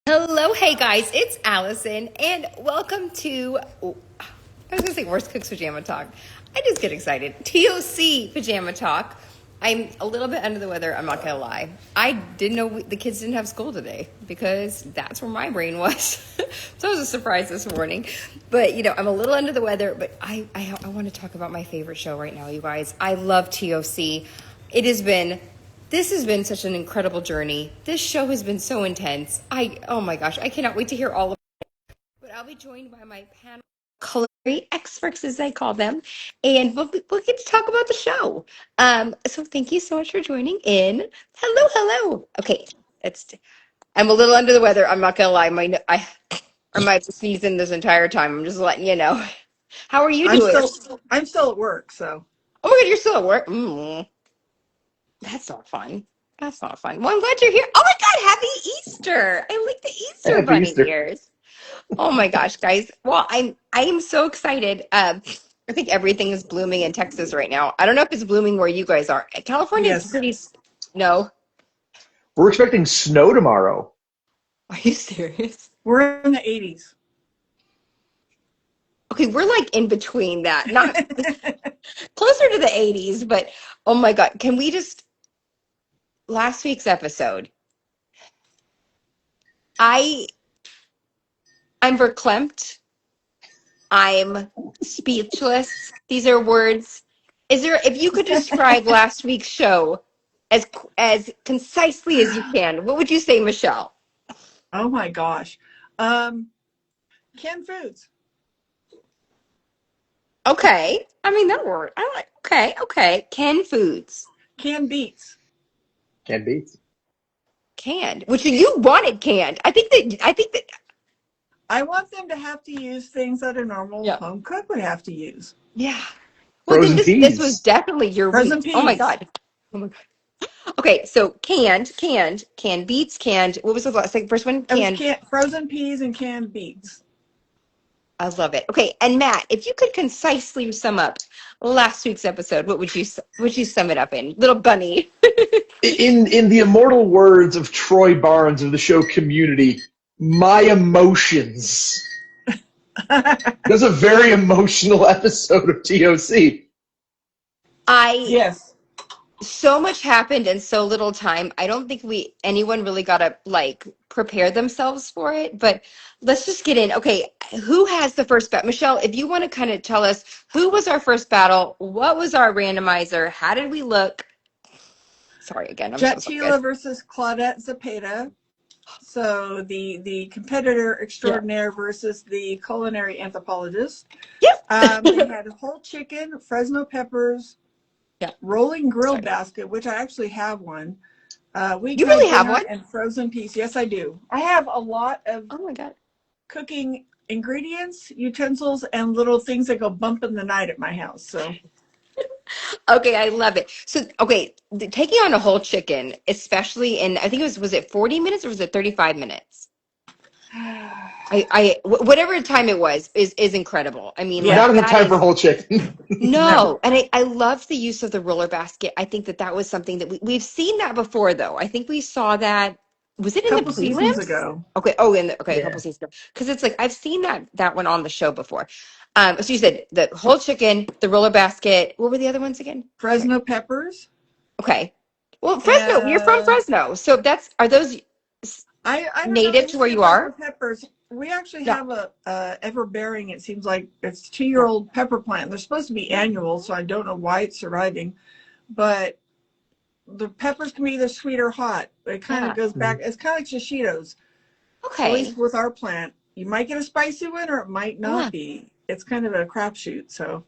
Hello, hey guys, it's Allison, and welcome to, I was gonna say Worst Cooks Pajama Talk. I just get excited. TOC Pajama Talk. I'm a little bit under the weather, I'm not gonna lie. I didn't know the kids didn't have school today because that's where my brain was. So it was a surprise this morning. But, I'm a little under the weather, but I want to talk about my favorite show right now, you guys. I love TOC. This has been such an incredible journey. This show has been so intense. Oh my gosh, I cannot wait to hear all of it. But I'll be joined by my panel of culinary experts, as they call them, and we'll get to talk about the show. So thank you so much for joining in. Hello, hello. Okay, I'm a little under the weather. I'm not gonna lie. I might be sneezing this entire time. I'm just letting you know. How are you doing? I'm still at work, so. Oh my God, you're still at work. That's not fun. That's not fun. Well, I'm glad you're here. Oh my God, happy Easter. I like the Easter Happy bunny Easter. ears. Oh my gosh, guys. Well, I am so excited. I think everything is blooming in Texas right now. I don't know if it's blooming where you guys are. California is Yes. pretty no. We're expecting snow tomorrow. Are you serious? We're in the 80s. Okay, we're like in between that. Not closer to the 80s, but oh my God, can we just last week's episode? I'm verklempt. I'm speechless. These are words. If you could describe last week's show as concisely as you can, what would you say, Michele? Oh my gosh. Canned foods. Okay. I mean, that word. I like, okay. Canned foods. Canned beets. Can't beat. Canned. Which you wanted canned. I think that I want them to have to use things that a normal yeah. home cook would have to use. Yeah. Well, then Frozen this was peas. definitely your Frozen week. Oh my peas. God. Oh my God. Okay, so canned beets, canned. What was the last like first one? It was Canned. frozen peas and canned beets. I love it. Okay, and Matt, if you could concisely sum up last week's episode, what would you sum it up in? Little bunny. In the immortal words of Troy Barnes of the show Community, my emotions. That's a very emotional episode of TOC. I Yes. So much happened in so little time. I don't think anyone really got to like prepare themselves for it, but let's just get in. Okay, who has the first battle? Michele, if you want to kind of tell us who was our first battle, what was our randomizer, how did we look? Sorry again, I'm so Jet sorry, Tila guys. versus Claudette Zepeda. So the competitor Yeah. extraordinaire versus the culinary anthropologist. Yep. They had whole chicken, Fresno peppers, Yeah. rolling grill Sorry. basket, which I actually have one. You Weeknight really have dinner one? and frozen peas. Yes, I do. I have a lot of Oh my God. cooking ingredients, utensils, and little things that go bump in the night at my house. So Okay, I love it. So, okay, taking on a whole chicken, especially in, I think was it 40 minutes or was it 35 minutes? Whatever time it was is incredible. I mean, yeah, Not like enough that time for is whole chicken. no. no, and I love the use of the roller basket. I think that was something that we've seen that before, though. I think we saw that. Was it A in the couple seasons prelims? ago. Okay. Oh, okay, a Yeah. couple seasons ago. Because it's like I've seen that one on the show before. So you said the whole chicken, the roller basket. What were the other ones again? Sorry. Fresno peppers. Okay. Well, Fresno, you're from Uh, Fresno, so are those I don't know native to where anything you Fresno are? peppers. We actually No. have a ever bearing. It seems like it's 2 year Yeah. old pepper plant. They're supposed to be annual, so I don't know why it's surviving. But the peppers can be either sweet or hot. It kind of Yeah. goes back. It's kind of like shishitos. At Okay. least with our plant, you might get a spicy one or it might Yeah. not be. It's kind of a crapshoot. So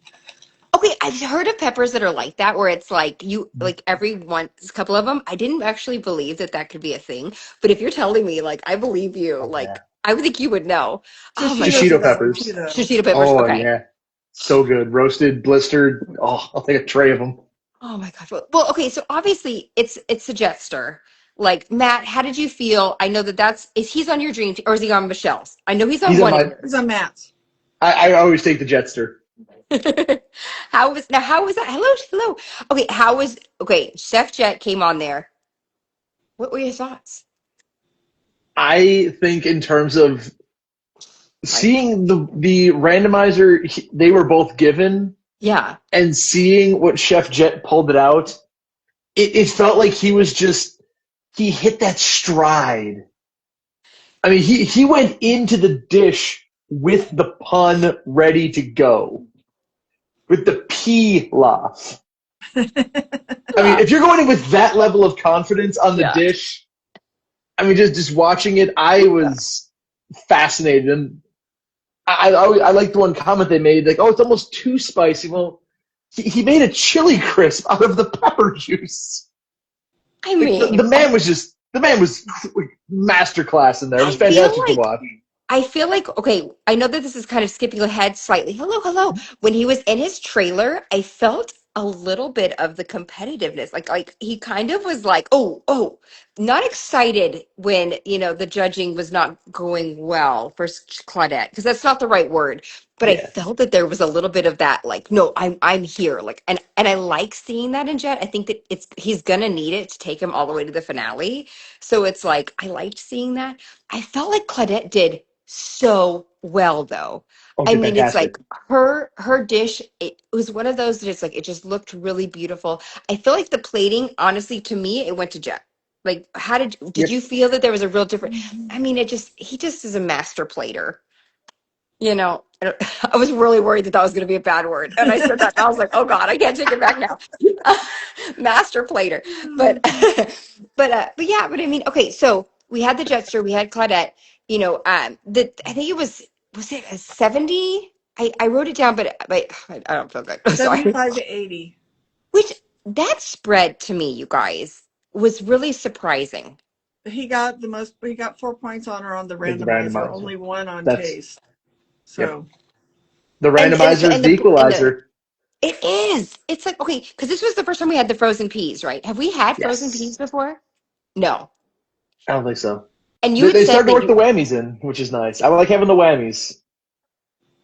Okay, I've heard of peppers that are like that, where it's like like every once, a couple of them. I didn't actually believe that could be a thing, but if you're telling me, like, I believe you. Oh, yeah. Like, I would think you would know. Oh my shishitos gosh, are Shishito that way too, peppers. though. shishito peppers. Oh, Okay. yeah. So good. Roasted, blistered. Oh, I'll take a tray of them. Oh my gosh. Well, okay. So obviously, it's a Jester. Like Matt, how did you feel? I know is he's on your dream team or is he on Michelle's? I know he's on He's on one of my. It's yours. a Matt's. I always take the Jetster. How was that? Hello. Okay, okay, Chef Jet came on there. What were your thoughts? I think in terms of seeing the randomizer they were both given Yeah. and seeing what Chef Jet pulled it out, it felt like he hit that stride. I mean, he went into the dish with the pun ready to go, with the pilaf. I mean, if you're going in with that level of confidence on the Yeah. dish, I mean, just watching it, I was fascinated. And I like the one comment they made, like, oh, it's almost too spicy. Well, he made a chili crisp out of the pepper juice. I Like, mean, the man was masterclass in there. It was I feel fantastic to like watch. okay, I know that this is kind of skipping ahead slightly. Hello, hello. When he was in his trailer, I felt a little bit of the competitiveness. Like he kind of was like, oh, not excited when, the judging was not going well for Claudette, because that's not the right word. But I Yeah. felt that there was a little bit of that, like, no, I'm here. Like, and I like seeing that in Jet. I think that he's gonna need it to take him all the way to the finale. So it's like I liked seeing that. I felt like Claudette did so well though. I Okay, mean, it's fantastic. like her dish, it was one of those that it's like it just looked really beautiful. I feel like the plating, honestly, to me, it went to Jet. Like, how did Yep. you feel that there was a real difference? I mean, he just is a master plater. I was really worried that was going to be a bad word, and I said that, and I was like, "Oh God, I can't take it back now." Master plater, but but yeah, but I mean, okay, so we had the Jetster, we had Claudette. I think was it a 70? I wrote it down, but I don't feel good. So 75 to 80. which that spread to me, you guys, was really surprising. He got 4 points on her on the With the randomizer, randomizer. only one on That's taste. Yep. So The And randomizer is the the equalizer. it is. It's like, okay, because this was the first time we had the frozen peas, right? Have we had frozen peas Yes. before? No. I don't think so. And you They, had they said started to that work the whammies in, which is nice. I like having the whammies.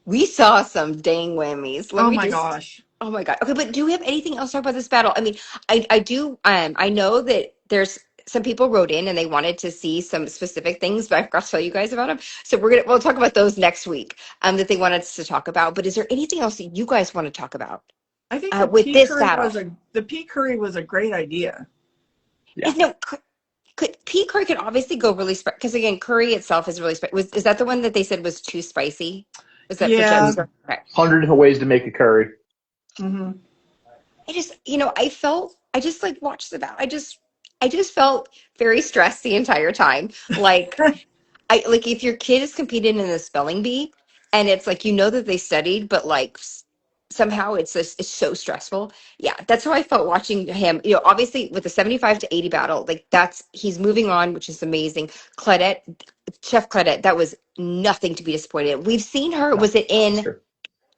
we saw some dang whammies. oh my gosh. Oh my God. Okay, but do we have anything else to talk about this battle? I mean, I do, I know that there's some people wrote in and they wanted to see some specific things, but I forgot to tell you guys about them. So we'll talk about those next week, that they wanted us to talk about. But is there anything else that you guys want to talk about, I think with this battle? the pea curry was a great idea. Yeah. No, pea curry could obviously go really spicy, because again, curry itself is really spicy. Is that the one that they said was too spicy? Was that for Yeah. Jester? Okay. 100 different ways to make a curry. hmm I just like watched the battle. I just felt very stressed the entire time. Like, I like if your kid is competing in the spelling bee, and it's like that they studied, but like somehow it's so stressful. Yeah, that's how I felt watching him. Obviously with the 75 to 80 battle, like he's moving on, which is amazing. Claudette, Chef Claudette, that was nothing to be disappointed in. We've seen her. No, Was it in? sure.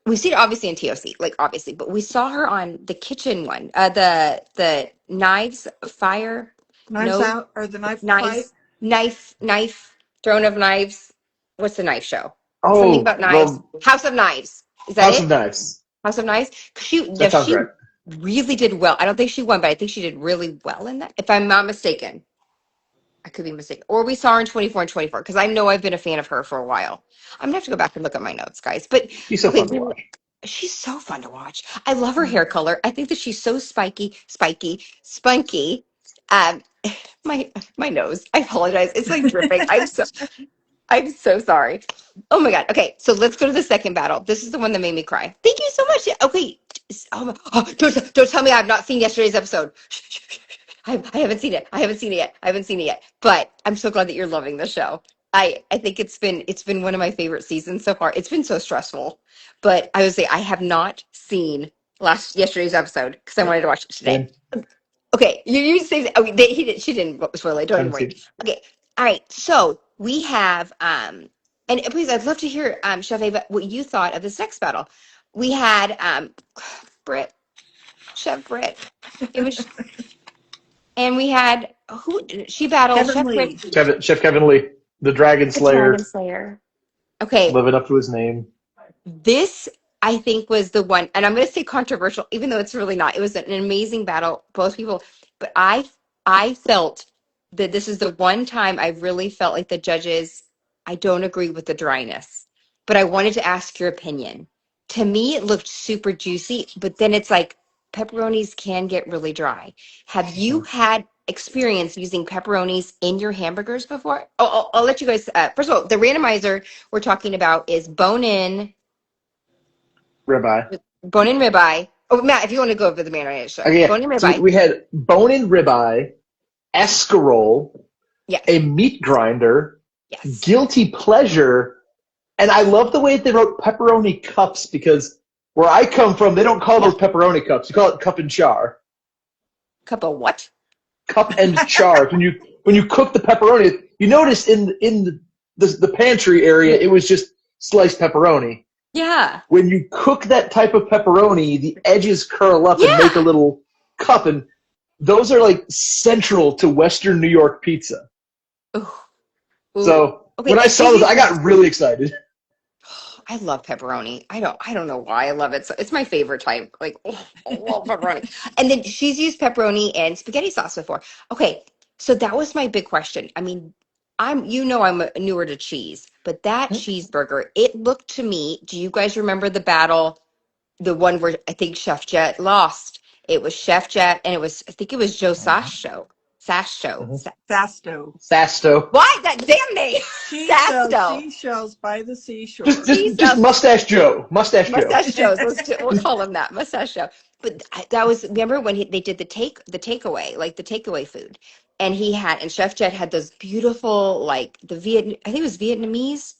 We've seen it obviously in TOC, like obviously, but we saw her on the kitchen one, the knives fire, Knives no Out or the knife fight. knives, knife, throne of knives. What's the knife show? Something Oh, about knives. the House of Knives. Is that House of it? Knives. House of Knives. That sounds She right. really did well. I don't think she won, but I think she did really well in that. If I'm not mistaken, I could be mistaken. Or we saw her in 24 and 24, because I know I've been a fan of her for a while. I'm gonna have to go back and look at my notes, guys. But She's so okay, fun to watch. she's so fun to watch. I love her hair color. I think that she's so spunky. Um, my nose. I apologize. It's like dripping. I'm so sorry. Oh my God. Okay, so let's go to the second battle. This is the one that made me cry. Thank you so much. Okay. Don't tell me I've not seen yesterday's episode. I haven't seen it. I haven't seen it yet. But I'm so glad that you're loving the show. I think it's been one of my favorite seasons so far. It's been so stressful, but I would say I have not seen yesterday's episode because I wanted to watch it today. Same. Okay, you say okay. She didn't spoil it. Don't even Haven't worry. seen. Okay, all right. So we have and please, I'd love to hear Chef Ava, what you thought of this next battle. We had Britt, Chef Britt. It was, and we had who she battled Kevin Chef Lee. Britt, Chef Kevin Lee, the Dragon the Dragon Slayer, Slayer. Okay, living up to his name. this I think was the one, and I'm going to say controversial, even though it's really not. It was an amazing battle, both people, but I felt that this is the one time I really felt like the judges, I don't agree with the dryness, but I wanted to ask your opinion. To me, it looked super juicy, but then it's like pepperonis can get really dry. Have you had experience using pepperonis in your hamburgers before? Oh, I'll let you guys. First of all, the randomizer we're talking about is Ribeye. bone-in ribeye. Oh, Matt, if you want to go over the randomizer, Okay, yeah. bone-in So ribeye. we had bone-in ribeye, escarole, Yes. a meat grinder, Yes. guilty pleasure, and I love the way they wrote pepperoni cups because where I come from, they don't call those pepperoni cups. You call it cup and char. Cup of what? Cup and char. when you cook the pepperoni, you notice in the pantry area, it was just sliced pepperoni. Yeah. When you cook that type of pepperoni, the edges curl up and make a little cup, and those are like central to Western New York pizza. Ooh. So Okay, when I saw this, I got really excited. I love pepperoni. I don't know why I love it. So it's my favorite type. Like, I love pepperoni. And then she's used pepperoni and spaghetti sauce before. Okay, so that was my big question. I mean, I'm newer to cheese, but that cheeseburger, it looked to me. Do you guys remember the battle? The one where I think Chef Jet lost. It was Chef Jet, and I think it was Joe Sasto. Sasto. Sasto. Why that damn name? Sasto. Seashells by the seashore. Just Mustache Joe. Mustache Joe. Mustache Joe's. We'll call him that. Mustache Joe. But that was, remember when they did the takeaway, like the takeaway food, and Chef Jet had those beautiful, like I think it was Vietnamese.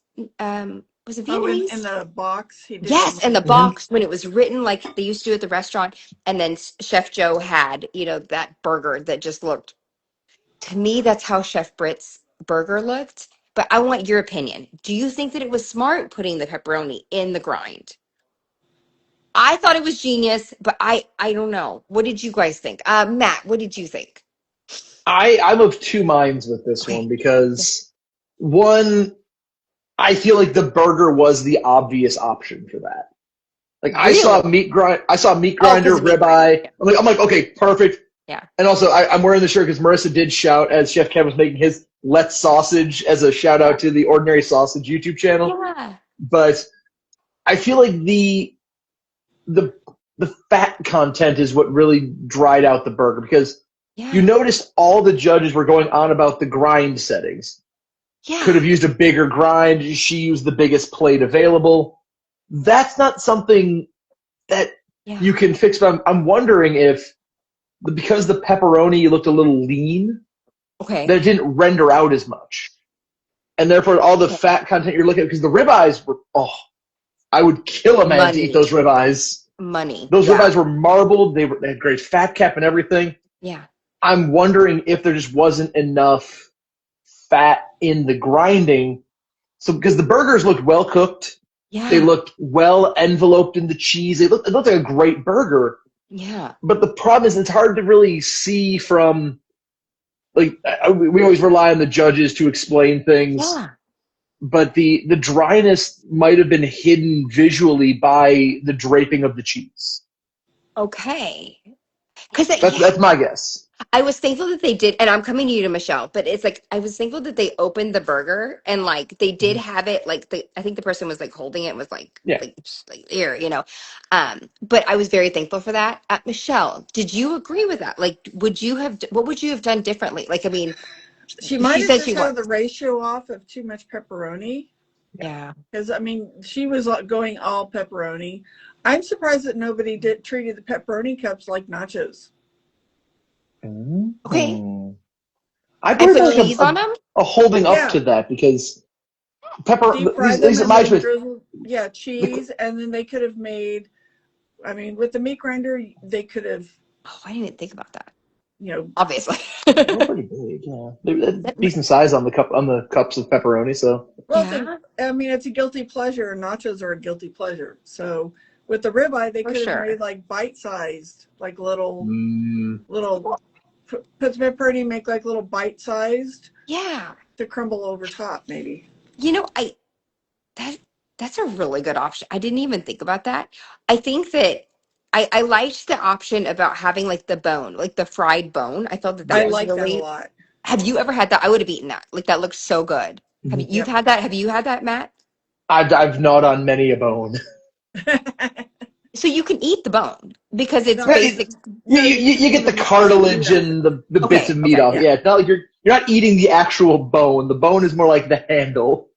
Was it Vietnamese? In the box. He did Yes, in the box when it was written like they used to at the restaurant, and then Chef Joe had that burger that just looked. To me, that's how Chef Britt's burger looked. But I want your opinion. Do you think that it was smart putting the pepperoni in the grind? I thought it was genius, but I don't know. What did you guys think? Matt, what did you think? I'm of two minds with this one because one, I feel like the burger was the obvious option for that. Like really? I saw meat grinder, ribeye. I'm like, okay, perfect. Yeah. And also, I'm wearing the shirt because Marissa did shout as Chef Kevin was making his Let's Sausage as a shout out to the Ordinary Sausage YouTube channel. Yeah. But I feel like the fat content is what really dried out the burger because you noticed all the judges were going on about the grind settings. Yeah. Could have used a bigger grind. She used the biggest plate available. That's not something that you can fix. But I'm wondering if because the pepperoni looked a little lean, that it didn't render out as much. And therefore all the fat content you're looking at, because the ribeyes were, I would kill a man to eat those ribeyes. Those ribeyes were marbled. They had great fat cap and everything. Yeah. I'm wondering if there just wasn't enough fat in the grinding. So because the burgers looked well cooked. Yeah. They looked well enveloped in the cheese. It looked like a great burger. Yeah. But the problem is it's hard to really see from, like, we always rely on the judges to explain things. Yeah. But the dryness might have been hidden visually by the draping of the cheese. Okay. That's my guess. I was thankful that they did, and I'm coming to you, Michele, but it's like I was thankful that they opened the burger and like they did have it like I think the person was like holding it was like here, but I was very thankful for that. Michele, did you agree with that? Like, what would you have done differently? Like, I mean, she might have just had the ratio off of too much pepperoni. Yeah, because I mean she was going all pepperoni. I'm surprised that nobody treated the pepperoni cups like nachos. Okay. I put cheese on them. A holding up to that because these are my cheese, and then they could have made. I mean, with the meat grinder, they could have. Oh, I didn't think about that. Obviously. They're pretty big. Yeah, they're decent size on the cups of pepperoni. So. Well, I mean, it's a guilty pleasure. Nachos are a guilty pleasure. So with the ribeye, they could have made like bite-sized, like little. Put some pepperoni, make like little bite-sized. Yeah. To crumble over top, maybe. That's a really good option. I didn't even think about that. I think that I liked the option about having like the bone, like the fried bone. I thought that was that a lot. Have you ever had that? I would have eaten that. Like that looks so good. You've had that? Have you had that, Matt? I've gnawed on many a bone. So you can eat the bone because it's basic. You get the cartilage and the bits of meat off. Yeah, it's not like you're not eating the actual bone. The bone is more like the handle.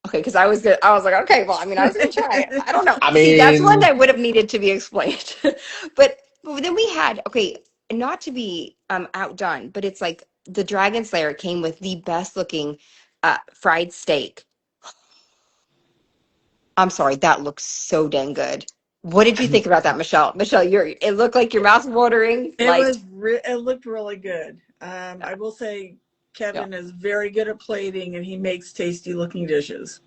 Okay, because I was like, okay, well, I mean, I was gonna try it. I don't know. I mean, see, that's one that would have needed to be explained. but then we had not to be outdone, but it's like the Dragon Slayer came with the best looking fried steak. I'm sorry, that looks so dang good. What did you think about that, Michele? Michele, it looked like your mouth watering. It looked really good. I will say Kevin is very good at plating, and he makes tasty looking dishes.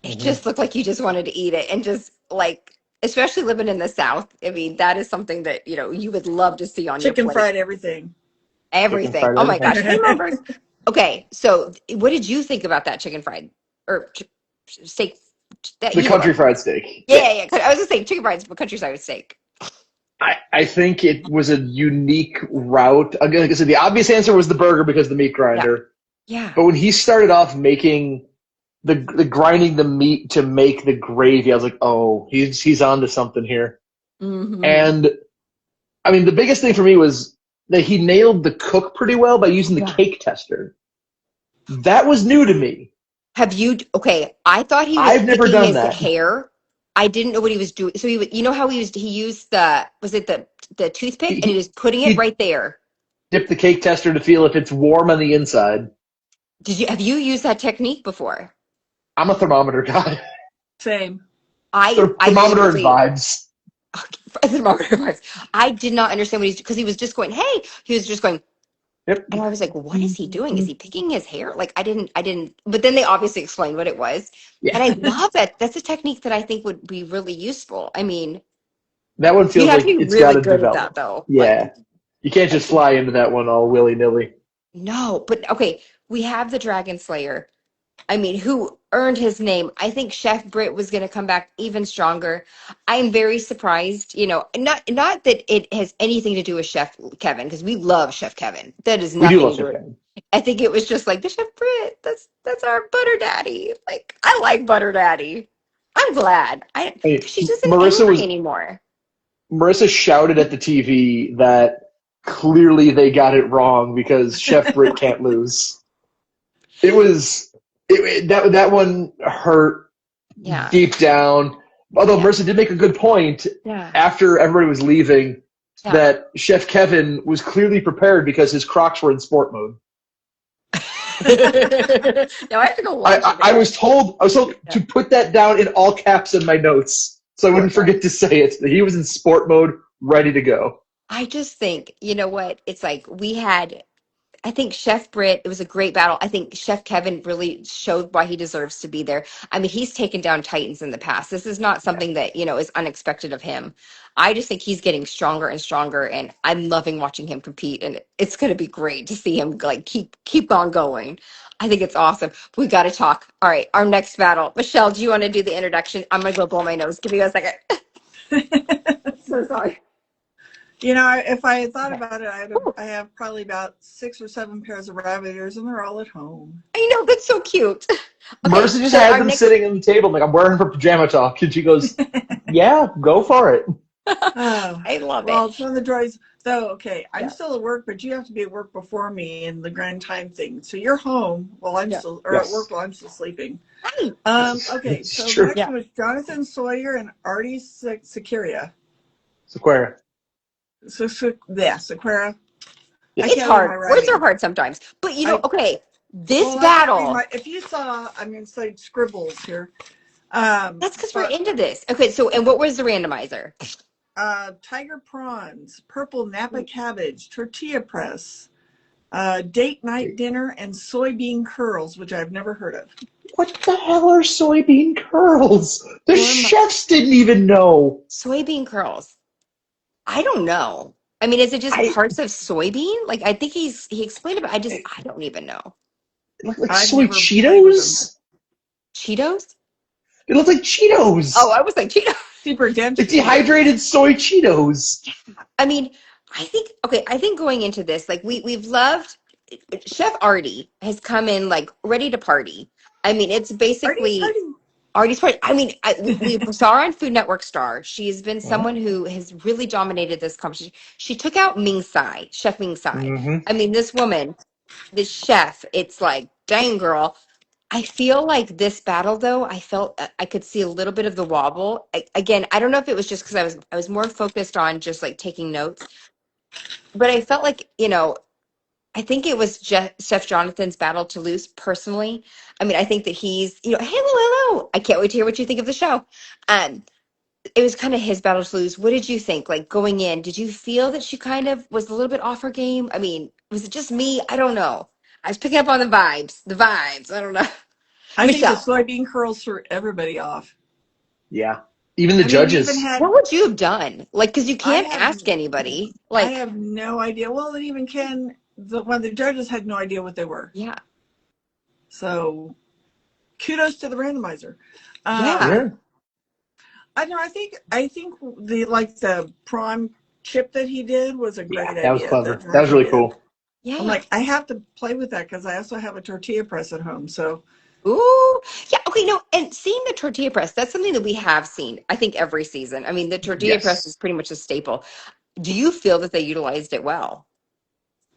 It just looked like you just wanted to eat it, and just like, especially living in the South. I mean, that is something that you would love to see on your plate. Chicken fried everything. Everything. Oh my gosh! Remember? Okay, so what did you think about that chicken fried or steak? The country fried steak. Yeah. I was gonna say chicken fried, but countryside steak. I think it was a unique route. Again, like I said, the obvious answer was the burger because of the meat grinder. Yeah. But when he started off making the grinding the meat to make the gravy, I was like, oh, he's onto something here. Mm-hmm. And I mean, the biggest thing for me was that he nailed the cook pretty well by using the cake tester. That was new to me. Have you? Okay, I thought he was. I've never done that. Hair. I didn't know what he was doing. So how he used the toothpick and he was putting it right there. Dip the cake tester to feel if it's warm on the inside. Have you used that technique before? I'm a thermometer guy. Same. Thermometer and vibes. Thermometer vibes. I did not understand what because he was just going, hey, he was just going. Yep. And I was like, what is he doing? Is he picking his hair? Like, I didn't, but then they obviously explained what it was. Yeah. And I love it. That's a technique that I think would be really useful. I mean, that one feels like it's got to develop. That, though. Yeah. You can't just fly into that one all willy-nilly. No, but okay, we have the Dragon Slayer. I mean, who earned his name? I think Chef Britt was going to come back even stronger. I'm very surprised, not that it has anything to do with Chef Kevin, because we love Chef Kevin. That is nothing to do with it. I think it was just like the Chef Britt. That's our butter daddy. Like, I like butter daddy. I'm glad. She doesn't angry anymore. Marissa shouted at the TV that clearly they got it wrong because Chef Britt can't lose. That one hurt deep down. Although Marissa did make a good point after everybody was leaving that Chef Kevin was clearly prepared because his Crocs were in sport mode. Now I have to go watch it. I was told to put that down in all caps in my notes so I wouldn't forget to say it. That he was in sport mode, ready to go. I just think, you know what? It's like I think Chef Britt, it was a great battle. I think Chef Kevin really showed why he deserves to be there. I mean, he's taken down Titans in the past. This is not something that, is unexpected of him. I just think he's getting stronger and stronger, and I'm loving watching him compete, and it's going to be great to see him like keep on going. I think it's awesome. We got to talk. All right, our next battle. Michele, do you want to do the introduction? I'm going to go blow my nose. Give me a second. So sorry. If I had thought about it, I have probably about 6 or 7 pairs of rabbit ears, and they're all at home. I know, that's so cute. Okay, Marissa just had them sitting on the table, like, I'm wearing for pajama talk, and she goes, "Yeah, go for it." Oh, I love it. Well, it's one of the joys. So, okay, I'm still at work, but you have to be at work before me in the grand time thing. So you're home while I'm still, or at work while I'm still sleeping. Okay, so next one was Jonathan Sawyer and Artie Sequeira. Sequeira. Sequeira. It's hard. Words are hard sometimes. But, this battle. If you saw, I'm going to say scribbles here. That's because we're into this. Okay, so, and what was the randomizer? Tiger prawns, purple Napa cabbage, tortilla press, date night dinner, and soybean curls, which I've never heard of. What the hell are soybean curls? The chefs didn't even know. Soybean curls. I don't know. I mean, is it just parts of soybean? Like, I think he explained it, but I don't even know. Like soy Cheetos? Cheetos? It looks like Cheetos. Oh, I was like Cheetos. Super dense. It's dehydrated soy Cheetos. I mean, I think going into this, like we've loved Chef Artie has come in like ready to party. I mean, it's Artie's basically hurting. Artie's party. I mean, we saw her on Food Network Star. She's been someone who has really dominated this competition. She took out Ming Tsai, Chef Ming Tsai. Mm-hmm. I mean, this woman, this chef, it's like, dang girl. I feel like this battle, though, I felt I could see a little bit of the wobble. Again, I don't know if it was just because I was more focused on just like taking notes, but I felt like, I think it was Chef Jonathan's battle to lose personally. I mean, I think that he's, hello. I can't wait to hear what you think of the show. Um, it was kind of his battle to lose. What did you think? Like going in, did you feel that she kind of was a little bit off her game? I mean, was it just me? I don't know. I was picking up on the vibes. The vibes. I don't know. I think the Michele, soybean curls threw everybody off. Yeah. Even the judges. what would you have done? Like, because you can't I have- ask anybody. I Like, have no idea. Well, and even Ken, one of the judges had no idea what they were. yeah. So, kudos to the randomizer. Yeah. I know. I think the prawn chip that he did was a great idea. That was clever. That was really cool. Yeah. I'm like, I have to play with that because I also have a tortilla press at home. So, Ooh, yeah. Okay, no, and seeing the tortilla press, that's something that we have seen, I think, every season. I mean, the tortilla press is pretty much a staple. Do you feel that they utilized it well?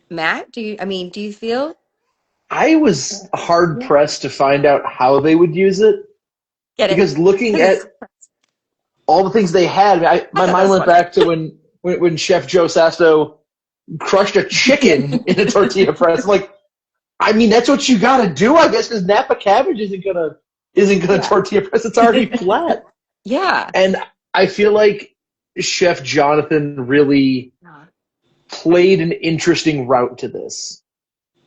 Matt, do you feel? I was hard pressed to find out how they would use it. Get it? Because looking at all the things they had, my mind went back to when Chef Joe Sasto crushed a chicken in a tortilla press. Like, I mean, that's what you got to do, I guess, because Napa cabbage isn't gonna tortilla press. It's already flat. Yeah. And I feel like Chef Jonathan really played an interesting route to this.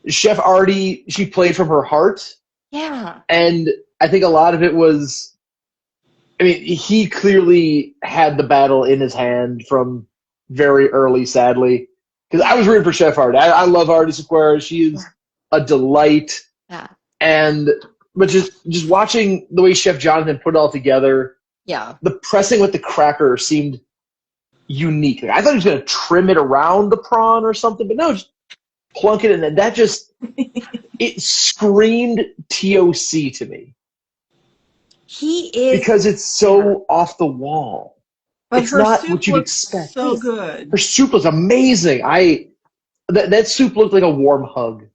Chef Artie, she played from her heart. Yeah. And I think a lot of it was, I mean, he clearly had the battle in his hand from very early, sadly. Because I was rooting for Chef Artie. I love Artie Sequeira. She is a delight. Yeah. But just watching the way Chef Jonathan put it all together, the pressing with the cracker seemed unique. Like, I thought he was going to trim it around the prawn or something, but no, just plunk it in. And that just, it screamed TOC to me. He is. Because it's so off the wall. But it's her not soup what you'd looks expect. so good. Her soup was amazing. That soup looked like a warm hug.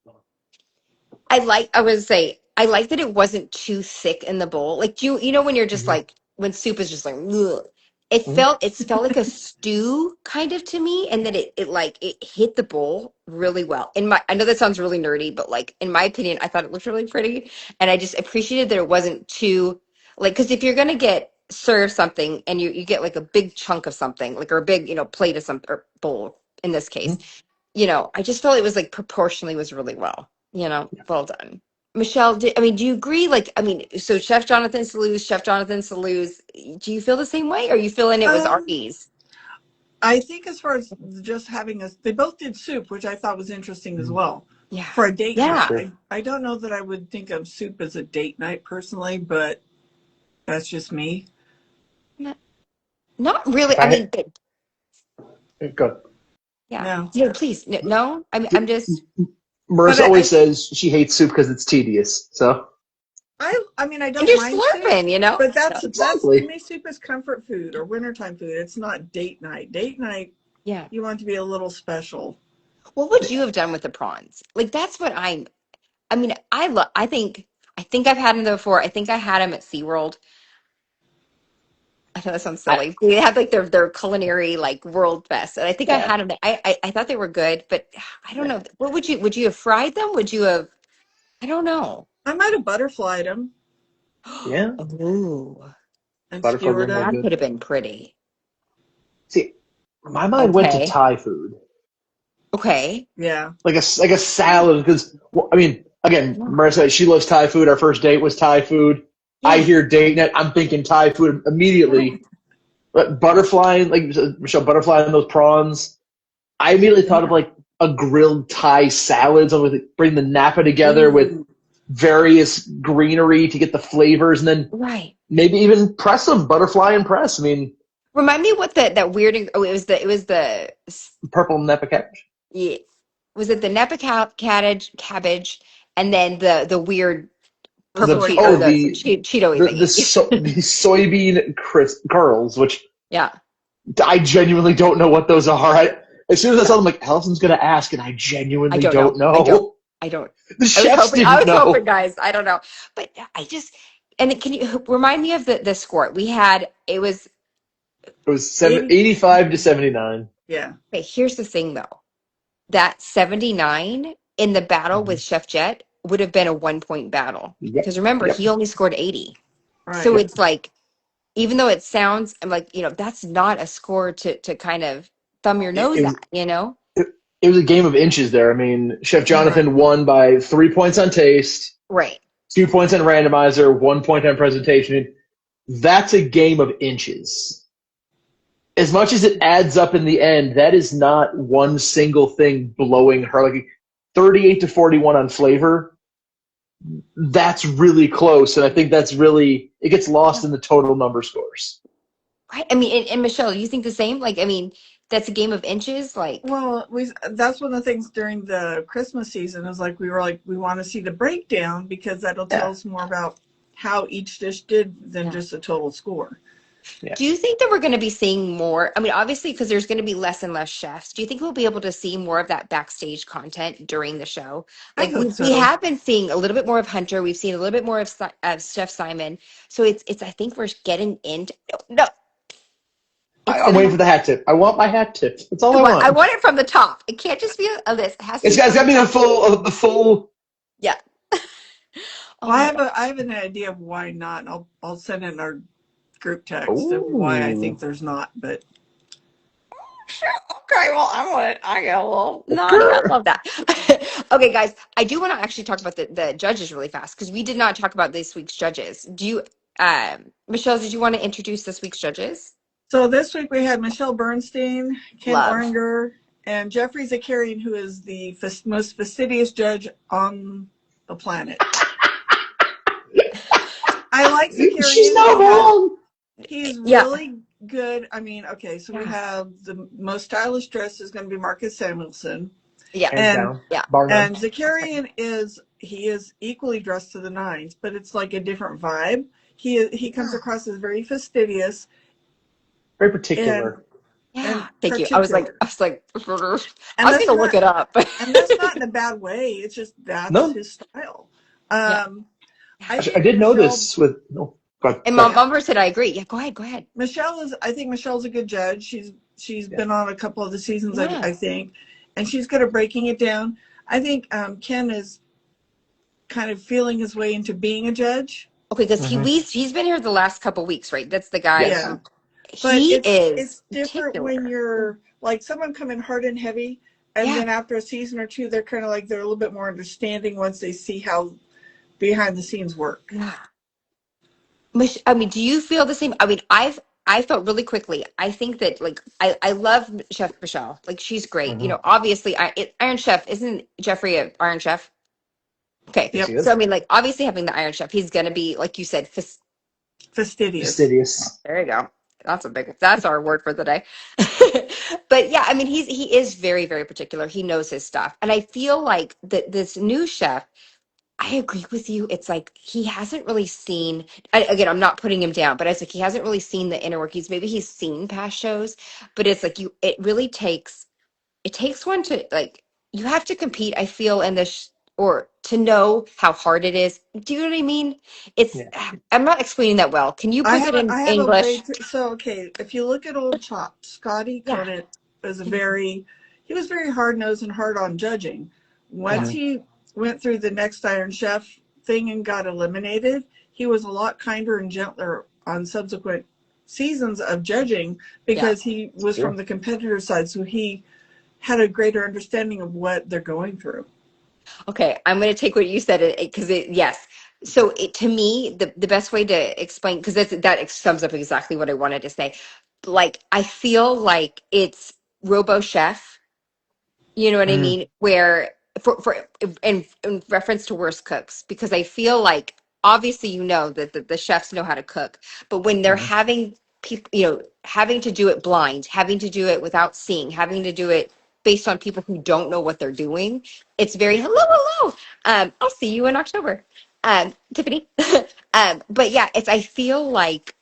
I like that it wasn't too thick in the bowl. Like you know when you're just like when soup is just like ugh. It felt like a stew kind of to me, and then it hit the bowl really well. I know that sounds really nerdy, but like in my opinion, I thought it looked really pretty, and I just appreciated that it wasn't too like, because if you're gonna get served something and you get like a big chunk of something, like, or a big plate of some or bowl in this case, I just felt it was like proportionally was really well. Well done. Michele, do you agree? Like, so Chef Jonathan Saluz. Do you feel the same way? Or are you feeling it was Artie's? I think as far as just having they both did soup, which I thought was interesting as well. Yeah. For a date night. I don't know that I would think of soup as a date night personally, but that's just me. Not really. Go. Yeah. No, please. No. I'm just. Marissa always says she hates soup because it's tedious. So. I don't and you're mind slurping, soup, but that's exactly. To me, soup is comfort food or wintertime food. It's not date night. Date night, you want it to be a little special. What would you have done with the prawns? Like, that's what I think I've had them before. I think I had them at SeaWorld. I know that sounds silly. They had like their culinary like world fest, and I think I had them. I thought they were good, but I don't know. What would you have fried them? Would you have? I don't know. I might have butterflied them. Yeah. Ooh. And skewered them. That could have been pretty. See, my mind went to Thai food. Okay. Yeah. Like a salad, because again, Marissa, she loves Thai food. Our first date was Thai food. Yeah. I hear date night, I'm thinking Thai food immediately. But butterflying, like Michele, butterflying those prawns. I immediately thought of like a grilled Thai salad. So with bring the Napa together with various greenery to get the flavors, and then maybe even press them, butterfly and press. Remind me what that weird. Oh, it was the Purple Napa cabbage. yeah. Was it the Napa cabbage, and then the weird The purple soy Cheeto, curl. Cheeto thingy. The soybean crisp curls, which Yeah, I genuinely don't know what those are. As soon as I saw them, like, Allison's going to ask, and I I genuinely don't know. don't know. I don't. The I was chefs hoping. I didn't was hoping, know. guys. I don't know, but I just. And can you remind me of the score we had? It was It was 80. 85 to 79. Yeah. okay. Here's the thing, though. That 79 in the battle Mm-hmm. with Chef Jet would have been a 1 point battle Yep. because remember Yep. he only scored 80. So Right. it's like, even though it sounds, I'm like, that's not a score to kind of thumb your It, nose it, was, at, it was a game of inches there. I mean, Chef Right. Jonathan won by 3 points on taste, Right. 2 points on randomizer, 1 point on presentation. That's a game of inches. As much as it adds up in the end, that is not one single thing blowing her. Like 38 to 41 on flavor, that's really close. And I think that's really, it gets lost in the total number scores. Right. I mean, and Michelle, do you think the same? Like, I mean, that's a game of inches. Like, Well, that's one of the things during the Christmas season is like we want to see the breakdown because that'll tell us more about how each dish did than just a total score. Yeah. do you think that we're going to be seeing more? I mean, obviously, because there's going to be less and less chefs. Do you think we'll be able to see more of that backstage content during the show? I Like, hope so. we have been seeing a little bit more of Hunter. We've seen a little bit more of Chef Simon. So it's. I think we're getting into. No. I'm waiting for the hat tip. I want my hat tip. That's all I want. I want it from the top. It can't just be a list. It has to. It's got to be the full. Yeah. Well, I have an idea of why not. I'll send in our group text of why I think there's not. But okay, well, I got a little naughty. I love that. Okay, guys, I do want to actually talk about the judges really fast because we did not talk about this week's judges. Do you, Michelle? Did you want to introduce this week's judges? so this week we had Michelle Bernstein, Ken Love. Oringer, and Jeffrey Zakarian, who is the most fastidious judge on the planet. I like Zakarian. She's not wrong. He's really good. I mean, okay, so we have the most stylish dress is going to be Marcus Samuelson. Yeah. And Zakarian is equally dressed to the nines, but it's like a different vibe. He comes across as very fastidious, very particular. Yeah, thank you. I was like, I was going to look it up. And that's not in a bad way. It's just that's his style. I did know this with. And Mom said I agree. Yeah, go ahead. I think Michelle's a good judge. She's been on a couple of the seasons, I think, and she's good at breaking it down. I think Ken is kind of feeling his way into being a judge. Okay, because he's been here the last couple weeks, right? That's the guy. Yeah. But it's different when you're like someone come in hard and heavy, and then after a season or two, they're kind of like they're a little bit more understanding once they see how behind the scenes work. Yeah. I mean, do you feel the same? I mean, I felt really quickly. I think that like I love Chef Michelle. Like she's great. Mm-hmm. Obviously, Iron Chef isn't Jeffrey an Iron Chef? Okay, so I mean, like obviously having the Iron Chef, he's gonna be like you said, fastidious. There you go. That's our word for the day. But yeah, I mean, he is very, very particular. He knows his stuff, and I feel like this new chef. I agree with you. It's like he hasn't really seen. Again, I'm not putting him down, but it's like he hasn't really seen the inner workings. Maybe he's seen past shows, but it's like It really takes. It takes one to like. You have to compete. I feel in this or to know how hard it is. Do you know what I mean? I'm not explaining that well. Can you put it in English? If you look at old chops, Scotty Conant was he was very hard nosed and hard on judging. Once he went through the next Iron Chef thing and got eliminated, he was a lot kinder and gentler on subsequent seasons of judging because he was from the competitor side, so he had a greater understanding of what they're going through. Okay, I'm going to take what you said because yes. So to me, the best way to explain, because that sums up exactly what I wanted to say. Like, I feel like it's Robo Chef, you know what I mean? Where in reference to worst cooks, because I feel like obviously that the chefs know how to cook, but when they're having people, having to do it blind, having to do it without seeing, having to do it based on people who don't know what they're doing. It's very hello. I'll see you in October, Tiffany. But yeah, I feel like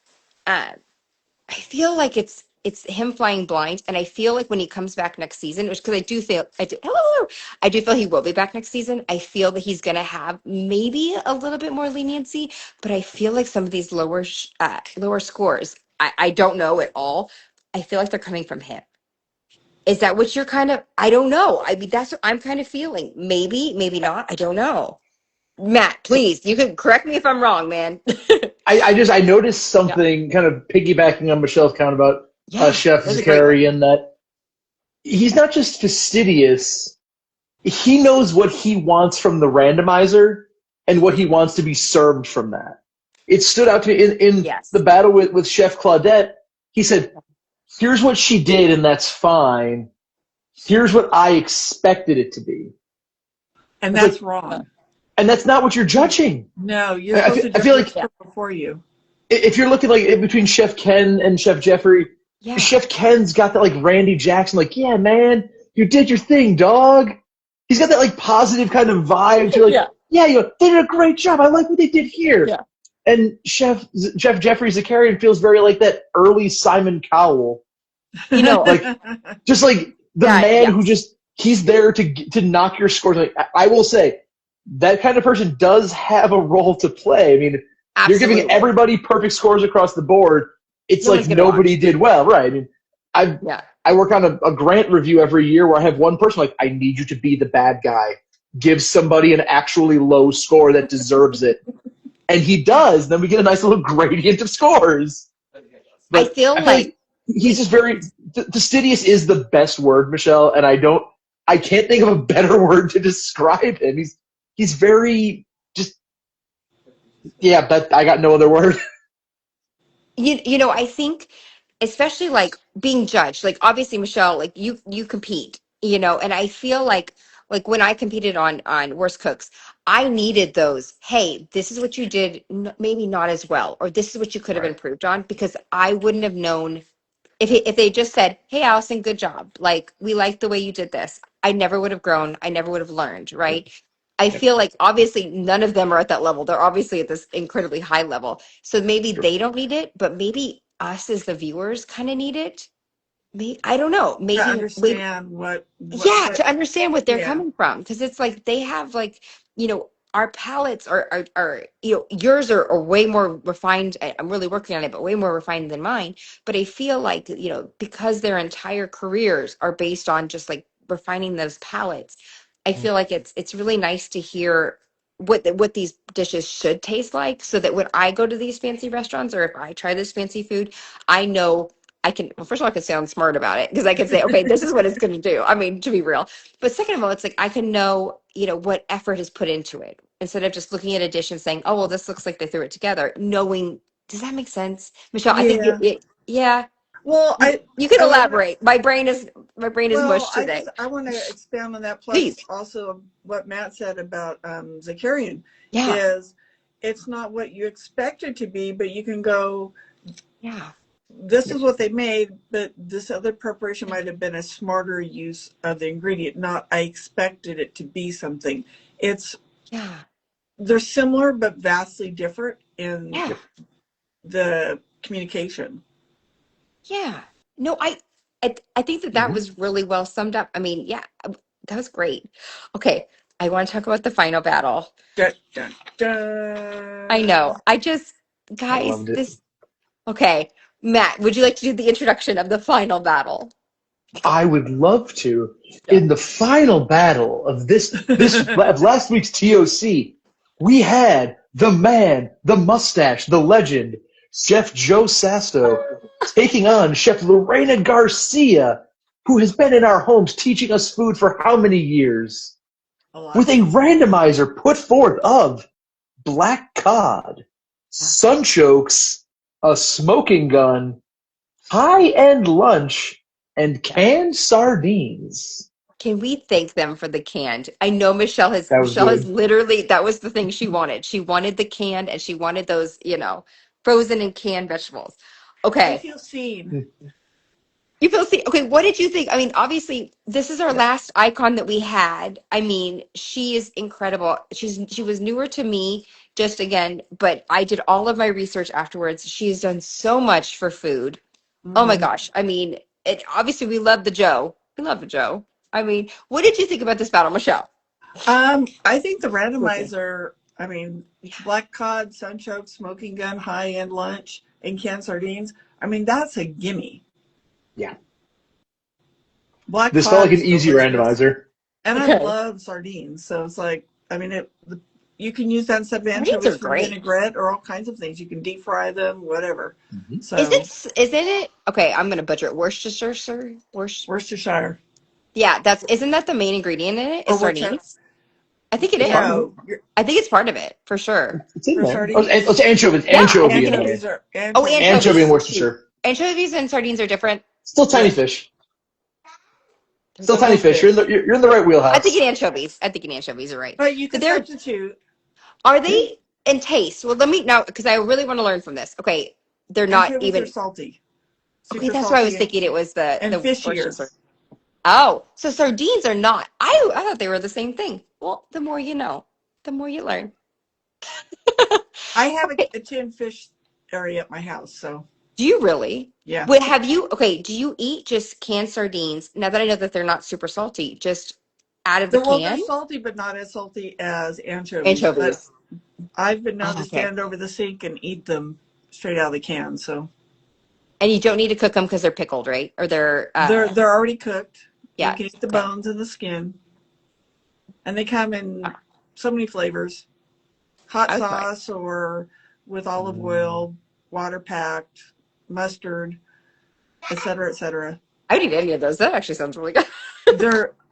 it's him flying blind, and I feel like when he comes back next season, which because I do feel he will be back next season. I feel that he's gonna have maybe a little bit more leniency, but I feel like some of these lower scores, I don't know at all. I feel like they're coming from him. Is that what you're kind of? I don't know. I mean, that's what I'm kind of feeling. Maybe, maybe not. I don't know. Matt, please, you can correct me if I'm wrong, man. I noticed something kind of piggybacking on Michelle's comment about Chef Zakarian, that he's not just fastidious. He knows what he wants from the randomizer and what he wants to be served from that. It stood out to me in the battle with Chef Claudette. He said, here's what she did, and that's fine. Here's what I expected it to be. And that's wrong. And that's not what you're judging. No, you're supposed to judge before you. If you're looking like between Chef Ken and Chef Jeffrey, Chef Ken's got that like Randy Jackson, like, yeah, man, you did your thing, dog. He's got that like positive kind of vibe. You're like, they did a great job. I like what they did here. Yeah. And Chef Jeffrey Zakarian feels very like that early Simon Cowell. Like just like the man who he's there to knock your scores. Like, I will say, that kind of person does have a role to play. I mean, you're giving everybody perfect scores across the board. It's like nobody did well, right? I mean, I work on a grant review every year where I have one person like, I need you to be the bad guy. Give somebody an actually low score that deserves it. And he does. Then we get a nice little gradient of scores. But I feel like he's just very fastidious is the best word, Michelle, and I can't think of a better word to describe him. He's very I got no other word. I think especially like being judged, like obviously Michelle, like you compete, and I feel like when I competed on Worst Cooks, I needed those, hey, this is what you did maybe not as well, or this is what you could have improved on, because I wouldn't have known if they just said, hey, Allison, good job. Like, we like the way you did this. I never would have grown. I never would have learned, right? I feel like obviously none of them are at that level. They're obviously at this incredibly high level. So maybe they don't need it, but maybe us as the viewers kind of need it. Maybe, I don't know. Maybe to understand to understand what they're coming from. Because it's like they have like, our palates are yours are way more refined. I'm really working on it, but way more refined than mine. But I feel like, because their entire careers are based on just like refining those palates, I feel like it's really nice to hear what these dishes should taste like, so that when I go to these fancy restaurants or if I try this fancy food, I know I can, well, first of all, I can sound smart about it because I can say, okay, this is what it's going to do. I mean, to be real. But second of all, it's like I can know, what effort is put into it instead of just looking at a dish and saying, oh, well, this looks like they threw it together. Knowing, does that make sense, Michelle? I think, Well, you can elaborate. My brain is mush today. I want to expand on that. Plus, Please. Also what Matt said about Zakarian is it's not what you expect it to be, but you can go, this is what they made, but this other preparation might have been a smarter use of the ingredient. Not, I expected it to be something. They're similar but vastly different in the communication. Yeah. No, I think that was really well summed up. I mean, that was great. Okay, I want to talk about the final battle. Dun, dun, dun. I know. Guys, this. Okay, Matt, would you like to do the introduction of the final battle? I would love to. In the final battle of of last week's TOC, we had the man, the mustache, the legend, Chef Joe Sasto, taking on Chef Lorena Garcia, who has been in our homes teaching us food for how many years? With a randomizer put forth of black cod, sunchokes, a smoking gun, high-end lunch, and canned sardines. Can we thank them for the canned? I know Michelle has literally, that was the thing she wanted. She wanted the canned, and she wanted those, frozen and canned vegetables. Okay. feel seen. You feel seen. Okay, what did you think? I mean, obviously, this is our last icon that we had. I mean, she is incredible. She was newer to me, just again, but I did all of my research afterwards. She has done so much for food. Oh my gosh. I mean, obviously we love the Joe. We love the Joe. I mean, what did you think about this battle, Michele? I think the randomizer, I mean, black cod, sunchoke, smoking gun, high-end lunch, and canned sardines. I mean, that's a gimme. Yeah. Black This cod felt like an is easy delicious. randomizer. And I Okay. love sardines. So it's like, I mean, you can use that instead of Sardines anchovies are for great. vinaigrette or all kinds of things. You can deep fry them, whatever. So Isn't it? Okay, I'm gonna butcher it. Worcestershire. Worcestershire. Yeah, isn't that the main ingredient in it? Or Is Worcester. sardines? I think it It's part is. of it. No, I think it's part of it for sure. It's in for there. Oh, sardines. it's anchovy. Yeah, I Anchovy think in it is. there. Anchovies are Oh, anchovies. Anchovy and anchovies. Worcestershire. Anchovies and sardines are different. Still tiny Yeah. fish. They're Still different. tiny fish. You're in the right I wheelhouse. think in anchovies. I think in anchovies are right. But you But can substitute. are they in taste? Well, let me know because I really want to learn from this. Okay, they're not Anchovies are even. salty. Okay, Super that's what I was salty thinking. It was the and fishier. Worcestershire. Oh, so sardines are not. I thought they were the same thing. Well, the more you know, the more you learn. I have Okay. a tin fish area at my house, so Do you really? yeah. Wait, okay, do you eat just canned sardines? Now that I know that they're not super salty, just out of the They're can? salty, but not as salty as anchovies. But Anchovies. I've been known Oh, to okay. stand over the sink and eat them straight out of the can. So And you don't need to cook them because they're pickled, right? Or they're they're already cooked. You yeah. can eat the Okay. bones and the skin, and they come in so many flavors: hot I would try. sauce or with olive oil, water packed, mustard, etc., etc. I would eat any of those. That actually sounds really good.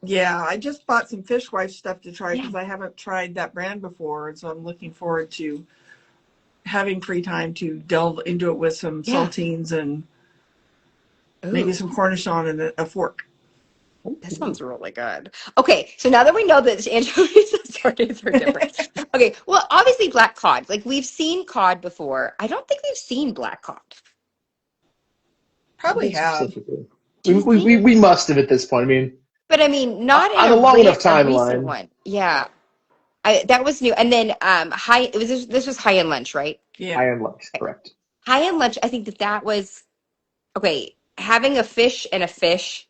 I just bought some Fish Wife stuff to try Yeah. because I haven't tried that brand before, and so I'm looking forward to having free time to delve into it with some Yeah. saltines and Ooh, maybe some cornichon and a fork. that sounds really good. Okay, so now that we know that anchovies and sardines are different. Okay, well, obviously black cod. Like we've seen cod before. I don't think we've seen black cod. Probably have. Specifically. Do you think? We must have at this point. I mean, But I mean, not in on a long enough a recent timeline. one. Yeah, that was new. And then high. It was this was high end lunch, right? Yeah. High end lunch, correct. High end lunch. I think that was okay. Having a fish and a fish,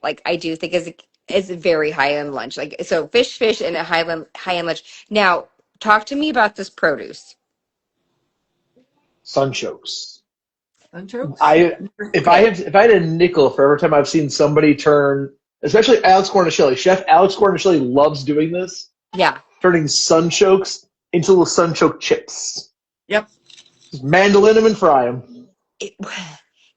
like I do think is a very high end lunch. Like so, fish, and a high end lunch. Now, talk to me about this produce. Sunchokes. Sunchokes? If I had a nickel for every time I've seen somebody turn, especially Alex Cornicelli, Chef Alex Cornicelli loves doing this. Yeah. Turning sunchokes into little sunchoke chips. Yep. Just mandolin them and fry them.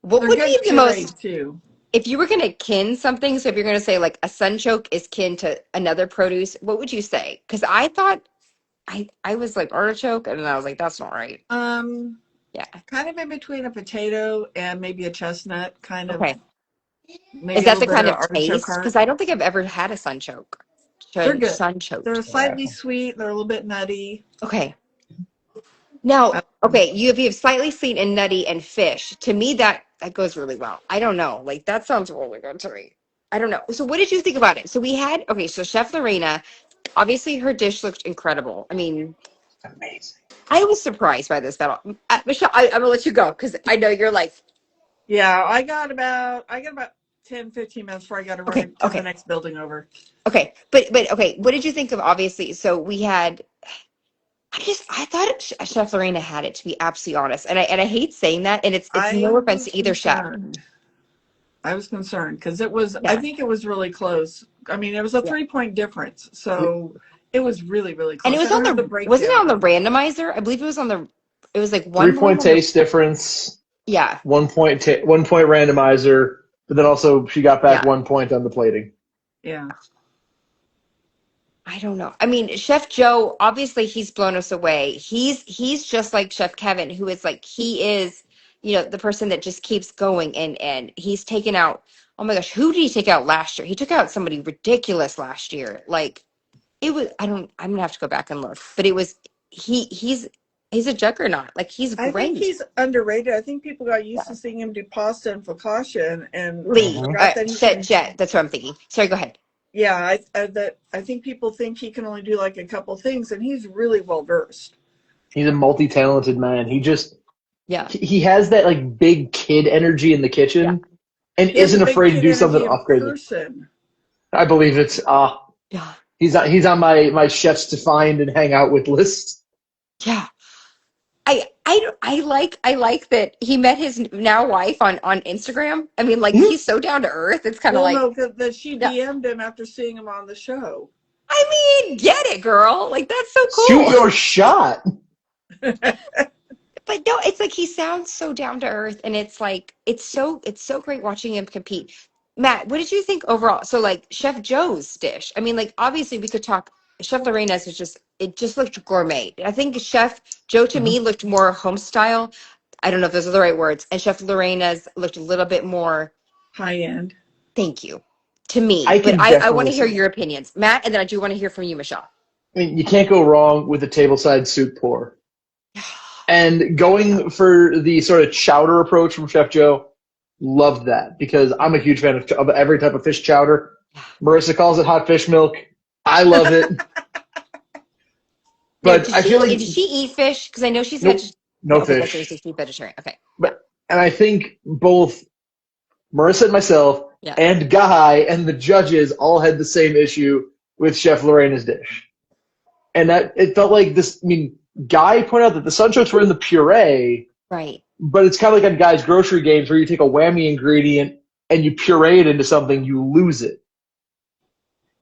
What They're would good be the most too. if you were going to kin something? So if you're going to say like a sunchoke is kin to another produce, what would you say? Because I thought I was like artichoke, and then I was like, that's not right. Yeah. Kind of in between a potato and maybe a chestnut, kind of. Okay. Maybe Is that a the little bit kind of of artichoke taste? heart. Because I don't think I've ever had a sunchoke. They're good. Sunchoked. They're slightly sweet. They're a little bit nutty. Okay. Now, okay, you have slightly sweet and nutty and fish. To me, that goes really well. I don't know. Like that sounds really good to me. I don't know. So what did you think about it? So we had so Chef Lorena, obviously her dish looked incredible. I mean, amazing. I was surprised by this battle. Michele, I'm gonna let you go because I know you're like. Yeah, I got about 10, 15 minutes before I got to run to the next building over. Okay, but okay, what did you think of obviously? So we had. I thought Chef Lorena had it, to be absolutely honest, and I hate saying that, and it's no offense to either chef. I was concerned because it was. Yeah. I think it was really close. I mean, it was a 3-point difference, so it was really, really close. And it was on wasn't it on the randomizer? I believe it was on the. It was like 3-point taste difference. Yeah. 1 point randomizer, but then also she got back 1 point on the plating. Yeah. I don't know. I mean, Chef Joe, obviously he's blown us away. He's just like Chef Kevin, who is like, he is, the person that just keeps going and he's taken out, oh my gosh, who did he take out last year? He took out somebody ridiculous last year. Like it was, I'm going to have to go back and look, but it was, he's he's a juggernaut. Like, he's I think great. he's underrated. I think people got used to seeing him do pasta and focaccia and Lee, forgot that he Jet, can. Jet. That's what I'm thinking. Sorry, go ahead. Yeah, I think people think he can only do like a couple things, and he's really well versed. He's a multi-talented man. Yeah. He has that like big kid energy in the kitchen, and He has isn't a big afraid to kid do something energy to in upgrade it. person. I believe it's Yeah. he's on my chefs to find and hang out with list. Yeah. I like that he met his now wife on Instagram. I mean, like, he's so down to earth. It's kind of Well, like, no, that she yeah. DM'd him after seeing him on the show. I mean, get it, girl. Like, that's so cool. Shoot your shot. But no, it's like he sounds so down to earth, and it's like it's so great watching him compete. Matt, what did you think overall? So, like, Chef Joe's dish. I mean, like, obviously we could talk. Chef Lorena's is just looked gourmet. I think Chef Joe to me looked more home style. I don't know if those are the right words. And Chef Lorena's looked a little bit more High end. thank you to me. I But can I want definitely to hear see your opinions, Matt, and then I do want to hear from you, Michele. I mean, you can't go wrong with a tableside soup pour. And going for the sort of chowder approach from Chef Joe, loved that because I'm a huge fan of every type of fish chowder. Marissa calls it hot fish milk. I love it. But I feel like did she eat fish? Because I know she's nope, no okay, that's fish. she's vegetarian. Okay, And I think both Marissa and myself and Guy and the judges all had the same issue with Chef Lorena's dish. And that it felt like this. I mean, Guy pointed out that the sunchokes were in the puree, right? but it's kind of like on Guy's grocery games where you take a whammy ingredient and you puree it into something, you lose it.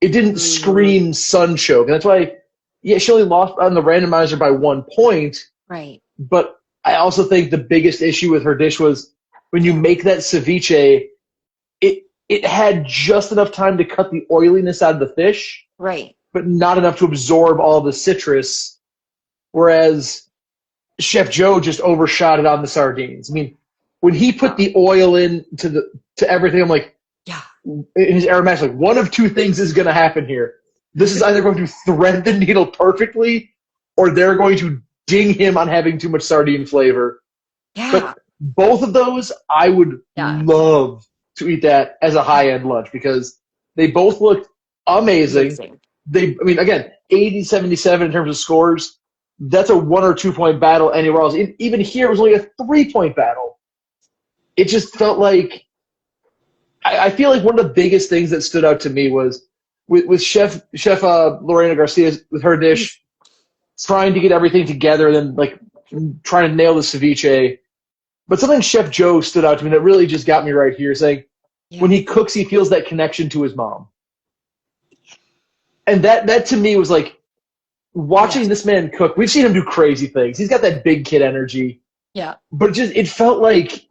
It didn't scream sunchoke, and that's why. Yeah, she only lost on the randomizer by 1 point. Right. But I also think the biggest issue with her dish was when you make that ceviche, it had just enough time to cut the oiliness out of the fish, right, but not enough to absorb all the citrus. Whereas Chef Joe just overshot it on the sardines. I mean, when he put the oil in to everything, I'm like, yeah. His aromatics, like, one of two things is going to happen here. This is either going to thread the needle perfectly, or they're going to ding him on having too much sardine flavor. Yeah. But both of those, I would love to eat that as a high-end lunch because they both looked amazing. I mean, again, 80-77 in terms of scores. That's a 1 or 2 point battle anywhere else. Even here, it was only a 3 point battle. It just felt like I feel like one of the biggest things that stood out to me was with Chef Lorena Garcia with her dish, trying to get everything together, then like trying to nail the ceviche. But something Chef Joe stood out to me that really just got me right here, saying when he cooks, he feels that connection to his mom, and that to me was like watching this man cook. We've seen him do crazy things. He's got that big kid energy. Yeah, but it felt like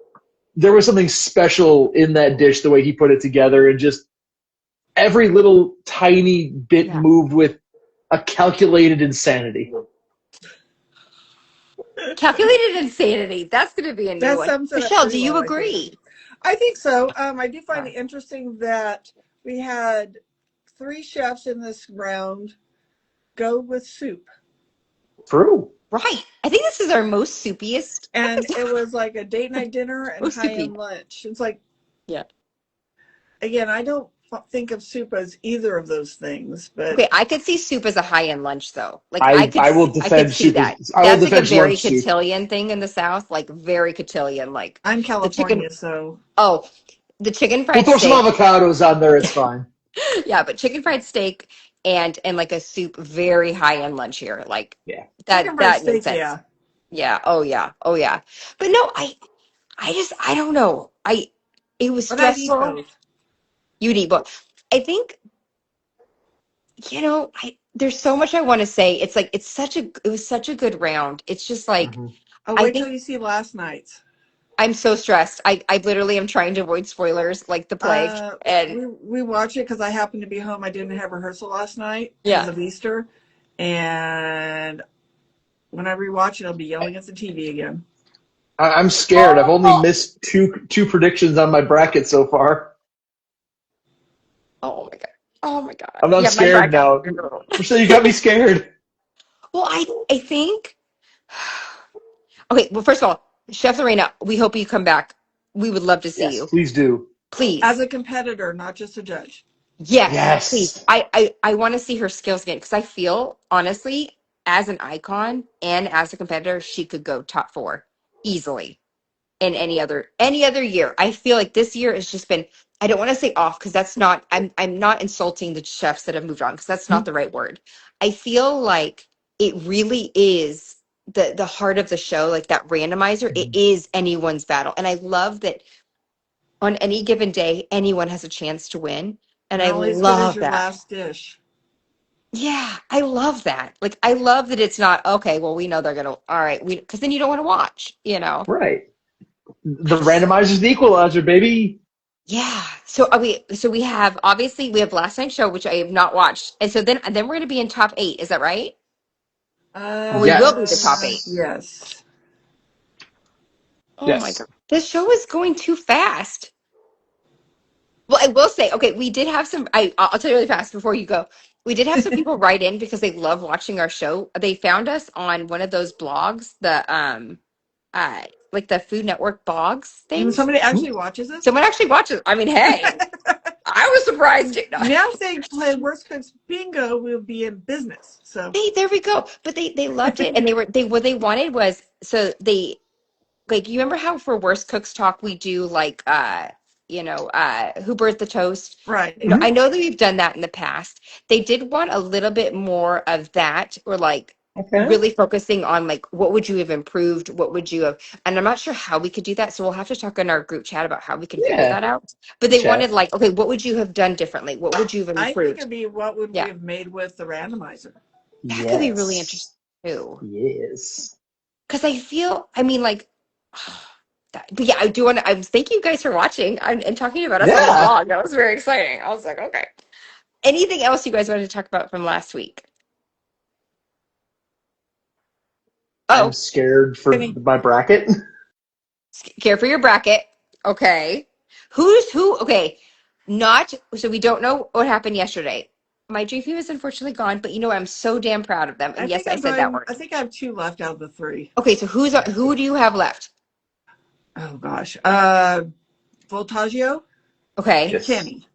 there was something special in that dish, the way he put it together, and just every little tiny bit moved with a calculated insanity. Calculated insanity. That's going to be a new one. Michele, do you agree? I think so. I do find it interesting that we had 3 chefs in this round go with soup. True. Right. I think this is our most soupiest. And it was like a date night dinner and high-end lunch. It's like, again, I don't think of soup as either of those things. But okay, I could see soup as a high-end lunch, though. Like I will defend soup. That's like a very cotillion thing in the South, like very cotillion. Like I'm California, so the chicken fried we'll throw steak. some avocados on there. It's fine. Yeah, but chicken fried steak and like a soup, very high-end lunch here. Like that makes sense. Yeah. Oh yeah. But no, I don't know. It was stressful. You'd eat both. I think, there's so much I want to say. It's like, it was such a good round. It's just like, wait till you see last night's. I'm so stressed. I literally am trying to avoid spoilers like the plague. And we watch it because I happened to be home. I didn't have rehearsal last night because of Easter. And when I rewatch it, I'll be yelling at the TV again. I'm scared. I've only missed two predictions on my bracket so far. Oh my god! I'm not scared now. Michele, you got me scared. Well, I think Okay, well, first of all, Chef Lorena, we hope you come back. We would love to see Yes, you. please do. Please. As a competitor, not just a judge. Yes, please. Yes. I want to see her skills again because I feel, honestly, as an icon and as a competitor, she could go top 4 easily in any other year. I feel like this year has just been, I don't want to say off because that's not, I'm not insulting the chefs that have moved on because that's not the right word. I feel like it really is the heart of the show, like that randomizer, it is anyone's battle. And I love that on any given day, anyone has a chance to win. And I Not only as good as love your that. last dish. Yeah, I love that. Like, I love that it's not, okay, well, we know they're going to, all right, because then you don't want to watch, you know? Right. The randomizer's the equalizer, baby. Yeah. So we have, obviously, we have last night's show, which I have not watched. And then we're going to be in top 8. Is that right? Or we will be the top 8. Yes. Oh my Yes. God. This show is going too fast. Well, I will say, okay, we did have some. I'll tell you really fast before you go. We did have some people write in because they love watching our show. They found us on one of those blogs, like the Food Network blogs things. Somebody actually watches us? Someone actually watches. I mean, hey, I was surprised. No. Now if they play Worst Cooks Bingo, we'll be in business. So Hey, there we go. But they loved it, and what they wanted was, so they, like, you remember how for Worst Cooks Talk we do like who birthed the toast? right. I know that we've done that in the past. They did want a little bit more of that, or like Okay. really focusing on like what would you have improved, what would you have, and I'm not sure how we could do that. So we'll have to talk in our group chat about how we can figure that out. But they wanted like, okay, what would you have done differently? What would you have I think improved? it'd be what would we have made with the randomizer. That could be really interesting too. Yes. Because I feel, I mean, like, but yeah, I do want to. Thank you guys for watching and talking about us on the blog. That was very exciting. I was like, okay. Anything else you guys wanted to talk about from last week? I'm scared for my bracket. Care for your bracket. Okay. Who's who? Okay. Not, so we don't know what happened yesterday. My GP was unfortunately gone, but you know what? I'm so damn proud of them. And yes, I said that word. I think I have 2 left out of the 3. Okay, so who do you have left? Oh gosh. Voltaggio. Okay. And Kenny.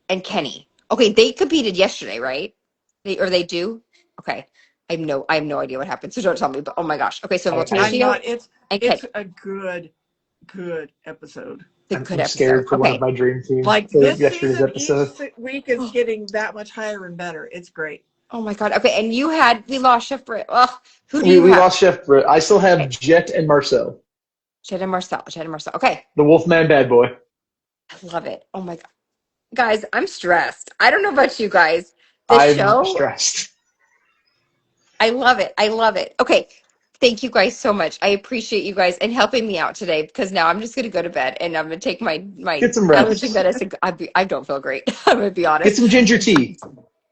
And Kenny. Okay, they competed yesterday, right? They do? Okay. I have no idea what happened, so don't tell me. But oh my gosh. Okay, so Voltaggio and Kenny. It's a good episode. The good I'm episode. scared for Okay. one of my dream teams. Like for this yesterday's season, episode. each week is getting that much higher and better. It's great. Oh my God. Okay, and we lost Chef Britt. Oh, who do you have? We lost Chef Britt. I still have Jet and Marcel. Jet and Marcel. Okay. The Wolfman bad boy. I love it. Oh my God. Guys, I'm stressed. I don't know about you guys. I'm stressed. I love it. Okay. Thank you guys so much. I appreciate you guys and helping me out today because now I'm just going to go to bed and I'm going to take my Get some rest. I don't feel great. I'm going to be honest. Get some ginger tea.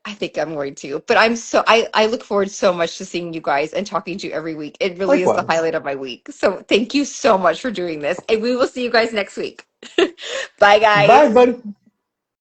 I think I'm going to. But I look forward so much to seeing you guys and talking to you every week. It really is the highlight of my week. So thank you so much for doing this. And we will see you guys next week. Bye, guys. Bye, buddy.